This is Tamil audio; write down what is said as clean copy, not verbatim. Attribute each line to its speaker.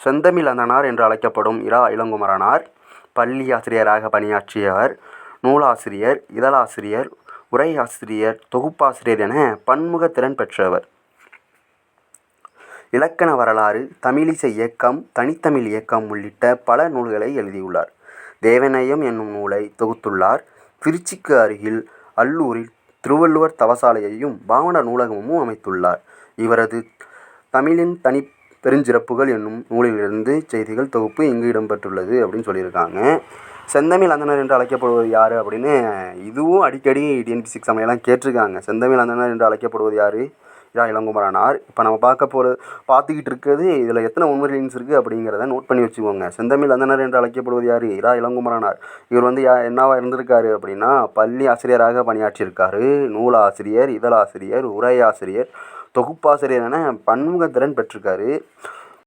Speaker 1: செந்தமிழ் அந்தணர் என்று அழைக்கப்படும் இரா இளங்குமரனார் பள்ளி ஆசிரியராக பணியாற்றியவர். நூலாசிரியர், இதழாசிரியர், உரையாசிரியர், தொகுப்பாசிரியர் என பன்முக திறன் பெற்றவர். இலக்கண வரலாறு, தமிழிசை இயக்கம், தனித்தமிழ் இயக்கம் உள்ளிட்ட பல நூல்களை எழுதியுள்ளார். தேவநேயம் என்னும் நூலை தொகுத்துள்ளார். திருச்சிக்கு அருகில் அல்லூரில் திருவள்ளுவர் தவசாலையையும் பாவாணர் நூலகமும் அமைத்துள்ளார். இவரது தமிழின் தனி பெருஞ்சிறப்புகள் என்னும் நூலிலிருந்து செய்திகள் தொகுப்பு இங்கு இடம்பெற்றுள்ளது அப்படின்னு சொல்லியிருக்காங்க. செந்தமிழ் அந்தணர் என்று அழைக்கப்படுவது யார் அப்படின்னு இதுவும் அடிக்கடி டிஎன்பிஎஸ்சி எக்ஸாம்லாம் கேட்டிருக்காங்க. செந்தமிழ் அந்தணர் என்று அழைக்கப்படுவது யார்? இரா இளங்குமரனார். இப்போ நம்ம பார்த்துக்கிட்டு இருக்கிறது இதில் எத்தனை உண்மைலின்ஸ் இருக்குது அப்படிங்கிறத நோட் பண்ணி வச்சுக்கோங்க. செந்தமிழ் அந்தணர் என்று அழைக்கப்படுவது யார்? இரா இளங்குமரனார். இவர் என்னவா இருந்திருக்காரு அப்படின்னா பள்ளி ஆசிரியராக பணியாற்றியிருக்காரு. நூலாசிரியர், இதழாசிரியர், உரையாசிரியர், தொகுப்பாசிரியர் என பன்முக திறன் பெற்றிருக்காரு.